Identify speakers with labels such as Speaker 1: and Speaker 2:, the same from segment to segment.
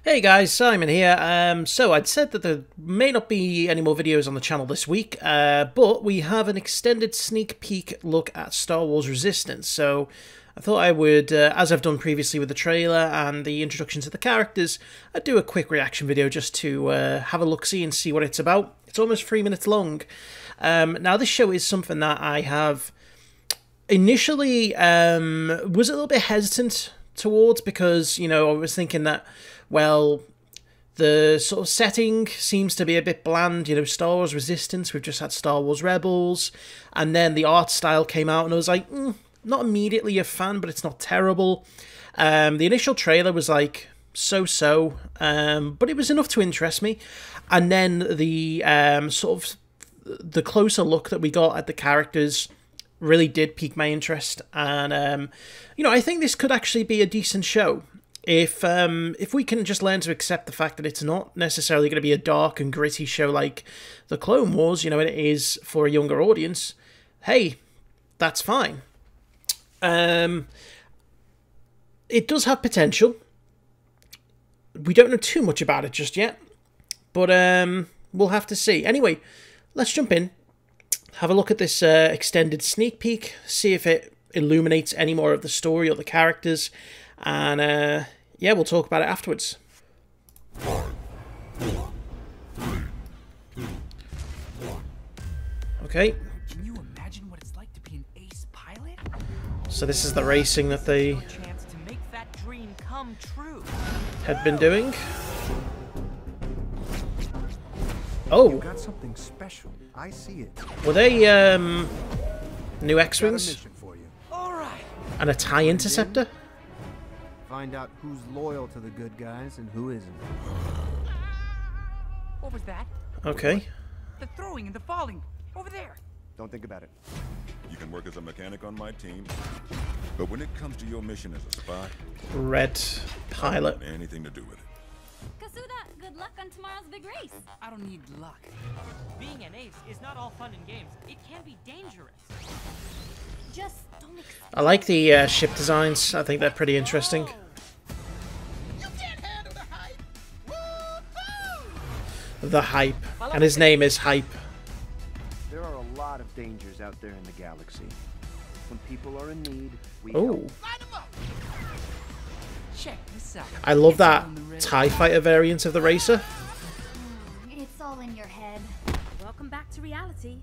Speaker 1: Hey guys, Simon here. So I'd said that there may not be any more videos on the channel this week, but we have an extended sneak peek look at Star Wars Resistance. So I thought I would, as I've done previously with the trailer and the introduction to the characters, I'd do a quick reaction video just to have a look-see and see what it's about. It's almost 3 minutes long. Now this show is something that I have initially was a little bit hesitant towards because, you know, I was thinking that, well, the sort of setting seems to be a bit bland. You know, Star Wars Resistance, we've just had Star Wars Rebels, and then the art style came out, and I was like, not immediately a fan, but it's not terrible. The initial trailer was like, so-so, but it was enough to interest me. And then the sort of the closer look that we got at the characters really did pique my interest, and you know, I think this could actually be a decent show if we can just learn to accept the fact that it's not necessarily going to be a dark and gritty show like the Clone Wars. You know, it is for a younger audience. Hey, that's fine. It does have potential. We don't know too much about it just yet, but we'll have to see. Anyway, let's jump in. Have a look at this extended sneak peek, see if it illuminates any more of the story or the characters, and yeah, we'll talk about it afterwards. Okay.
Speaker 2: Can you imagine what it's like to be an ace pilot?
Speaker 1: So this is the racing that they
Speaker 2: Chance to make that dream come true.
Speaker 1: had been doing. Oh,
Speaker 3: You got something special. I see it.
Speaker 1: were they new
Speaker 3: Got a
Speaker 1: X-Wings
Speaker 3: mission for you.
Speaker 2: All right.
Speaker 1: and a TIE Interceptor?
Speaker 3: Find out who's loyal to the good guys and who isn't.
Speaker 2: What was that?
Speaker 1: Okay.
Speaker 2: The throwing and the falling. Over there.
Speaker 3: Don't think about it.
Speaker 4: You can work as a mechanic on my team, but when it comes to your mission as a spy,
Speaker 1: Red
Speaker 4: I don't
Speaker 1: pilot.
Speaker 4: want anything to do with it.
Speaker 5: Kasuda, good luck on tomorrow's big race.
Speaker 2: I don't need luck.
Speaker 6: Being an ace is not all fun and games. It can be dangerous.
Speaker 5: Just don't expect.
Speaker 1: I like the ship designs. I think they're pretty interesting.
Speaker 6: You can't handle the hype.
Speaker 1: The Hype. And his name is Hype.
Speaker 3: There are a lot of dangers out there in the galaxy. When people are in need, we
Speaker 1: Oh,
Speaker 3: help.
Speaker 6: Line 'em up.
Speaker 2: Check this out.
Speaker 1: I love
Speaker 2: It's
Speaker 1: that
Speaker 2: on the red.
Speaker 1: TIE fighter variant of the racer.
Speaker 5: It's all in your head. Welcome back to reality.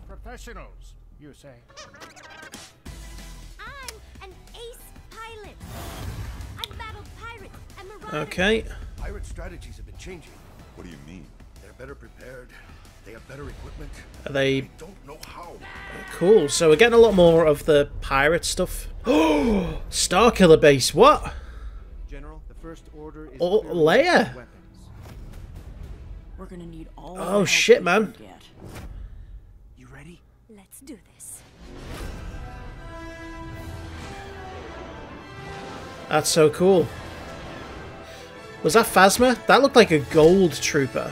Speaker 7: Professionals, you say?
Speaker 5: I'm an ace pilot. I've battled pirates and marauders.
Speaker 1: Okay.
Speaker 7: Pirate strategies have been changing.
Speaker 4: What do you mean?
Speaker 7: They're better prepared. They have better equipment.
Speaker 1: Are they
Speaker 7: They don't know how.
Speaker 1: cool? So we're getting a lot more of the pirate stuff. Oh, Starkiller base. What?
Speaker 3: General, the first order is
Speaker 1: Oh,
Speaker 3: clearly
Speaker 1: Leia.
Speaker 3: weapons.
Speaker 2: We're gonna need all
Speaker 1: Oh,
Speaker 2: the help
Speaker 1: shit,
Speaker 2: we
Speaker 1: man.
Speaker 2: can get. You ready?
Speaker 5: Let's do this.
Speaker 1: That's so cool. Was that Phasma? That looked like a gold trooper.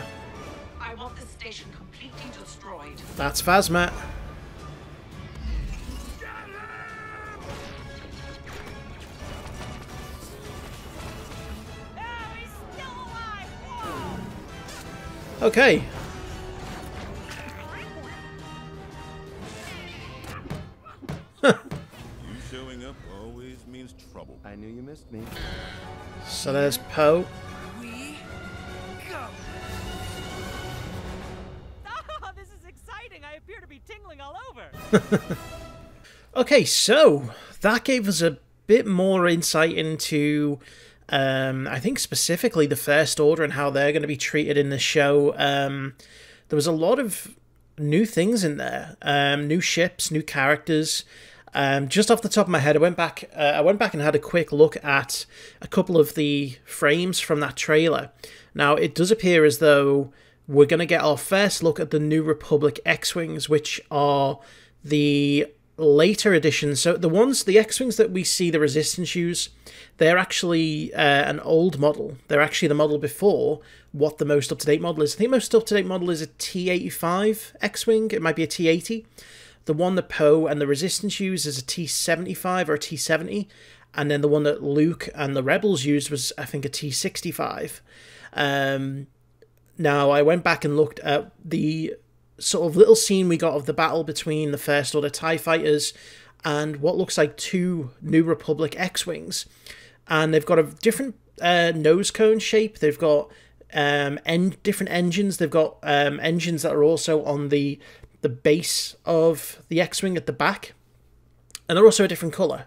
Speaker 8: I want this station completely destroyed.
Speaker 1: That's Phasma.
Speaker 6: Ah, he's still alive.
Speaker 1: Okay.
Speaker 4: You showing up always means trouble.
Speaker 3: I knew you missed me.
Speaker 1: So there's Poe.
Speaker 2: We go.
Speaker 6: Oh, this is exciting. I appear to be tingling all over.
Speaker 1: Okay, so that gave us a bit more insight into, I think specifically the First Order and how they're going to be treated in the show. There was a lot of new things in there, new ships, new characters. Just off the top of my head, I went back and had a quick look at a couple of the frames from that trailer. Now, it does appear as though we're going to get our first look at the New Republic X-Wings, which are the later editions. So the X-Wings that we see the Resistance use, they're actually an old model. They're actually the model before what the most up-to-date model is. I think the most up-to-date model is a T-85 X-Wing. It might be a T-80. The one that Poe and the Resistance use is a T-75 or a T-70. and then the one that Luke and the Rebels used was, I think, a T-65. Now, I went back and looked at the sort of little scene we got of the battle between the First Order TIE fighters and what looks like 2 New Republic X-Wings. And they've got a different nose cone shape. They've got different engines. They've got engines that are also on the base of the X-Wing at the back. And they're also a different colour.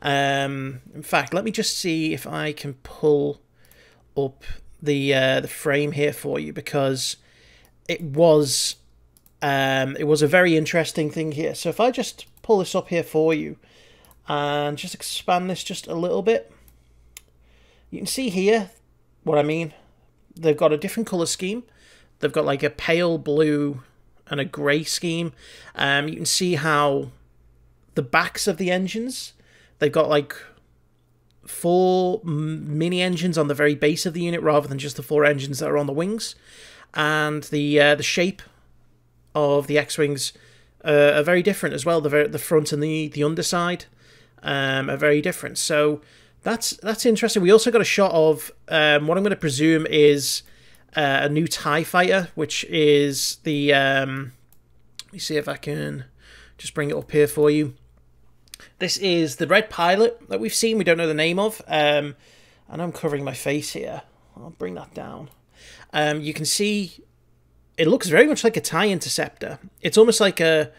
Speaker 1: In fact, let me just see if I can pull up the frame here for you, because it was a very interesting thing here. So if I just pull this up here for you and just expand this just a little bit, you can see here what I mean. They've got a different colour scheme. They've got like a pale blue and a grey scheme. You can see how the backs of the engines, they've got like 4 mini engines on the very base of the unit rather than just the 4 engines that are on the wings. And the shape of the X-Wings are very different as well. The front and the underside are very different. So that's interesting. We also got a shot of what I'm going to presume is a new TIE fighter, which is the... let me see if I can just bring it up here for you. This is the red pilot that we've seen. We don't know the name of. And I'm covering my face here. I'll bring that down. You can see it looks very much like a TIE Interceptor. It's almost like a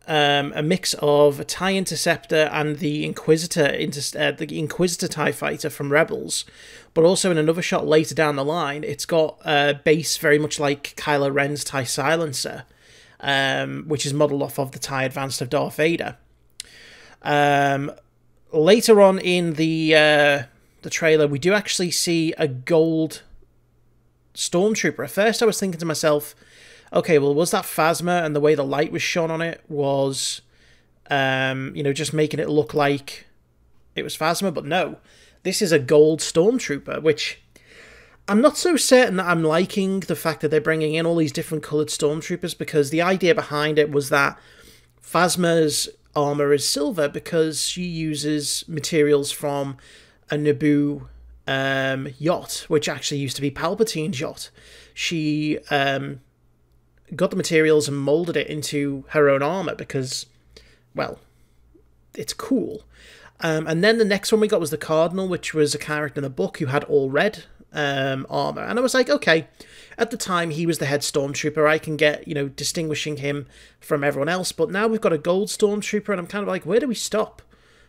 Speaker 1: mix of a TIE Interceptor and the Inquisitor TIE Fighter from Rebels. But also in another shot later down the line, it's got a base very much like Kylo Ren's TIE Silencer, which is modelled off of the TIE Advanced of Darth Vader. Later on in the trailer, we do actually see a gold Stormtrooper. At first, I was thinking to myself, okay, well, was that Phasma, and the way the light was shone on it was, just making it look like it was Phasma, but no. This is a gold Stormtrooper, which I'm not so certain that I'm liking the fact that they're bringing in all these different coloured Stormtroopers, because the idea behind it was that Phasma's armour is silver because she uses materials from a Naboo yacht, which actually used to be Palpatine's yacht. She got the materials and moulded it into her own armour because, well, it's cool. And then the next one we got was the Cardinal, which was a character in the book who had all red armour. And I was like, okay, at the time he was the head Stormtrooper. I can get, distinguishing him from everyone else. But now we've got a gold Stormtrooper, and I'm kind of like, where do we stop?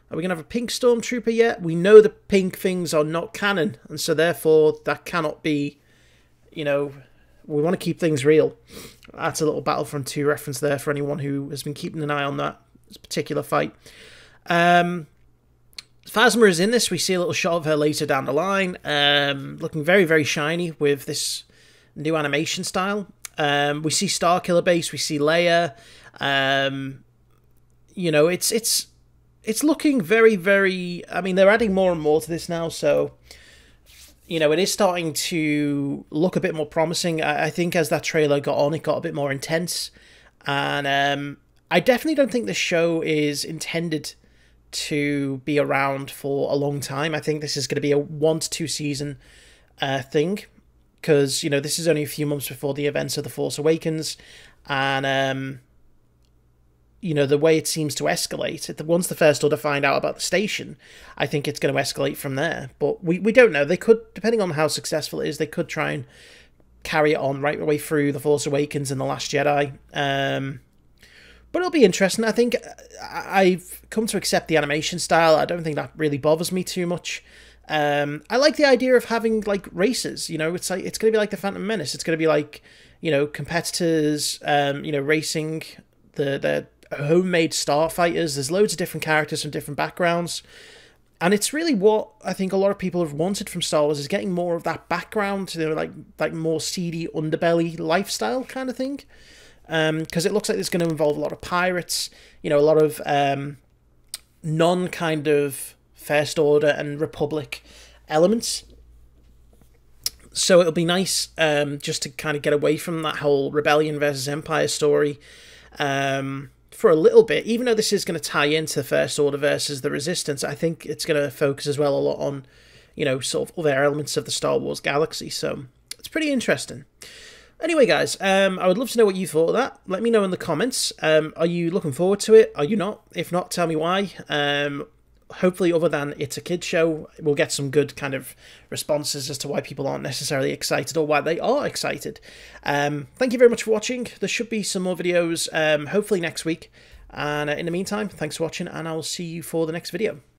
Speaker 1: Are we going to have a pink Stormtrooper yet? We know the pink things are not canon, and so therefore that cannot be, we want to keep things real. That's a little Battlefront 2 reference there for anyone who has been keeping an eye on that particular fight. Phasma is in this. We see a little shot of her later down the line, looking very, very shiny with this new animation style. We see Starkiller base. We see Leia. It's looking very, very... I mean, they're adding more and more to this now, so... it is starting to look a bit more promising. I think as that trailer got on, it got a bit more intense. And I definitely don't think this show is intended to be around for a long time. I think this is going to be a 1 to 2 season thing. Because, this is only a few months before the events of The Force Awakens. And... the way it seems to escalate, once the First Order find out about the station, I think it's going to escalate from there. But we don't know. They could, depending on how successful it is, they could try and carry it on right the way through The Force Awakens and The Last Jedi. But it'll be interesting. I think I've come to accept the animation style. I don't think that really bothers me too much. I like the idea of having, like, races. It's going to be like The Phantom Menace. It's going to be like, competitors, racing the homemade starfighters. There's loads of different characters from different backgrounds, and it's really what I think a lot of people have wanted from Star Wars, is getting more of that background, like more seedy underbelly lifestyle kind of thing, because it looks like it's going to involve a lot of pirates, a lot of non kind of First Order and Republic elements. So it'll be nice just to kind of get away from that whole Rebellion versus Empire story. for a little bit, even though this is going to tie into the First Order versus the Resistance, I think it's going to focus as well a lot on, you know, sort of other elements of the Star Wars galaxy. So it's pretty interesting. Anyway, guys, I would love to know what you thought of that. Let me know in the comments. Are you looking forward to it? Are you not? If not, tell me why. Hopefully, other than it's a kid's show, we'll get some good kind of responses as to why people aren't necessarily excited or why they are excited. Thank you very much for watching. There should be some more videos, hopefully next week. And in the meantime, thanks for watching, and I'll see you for the next video.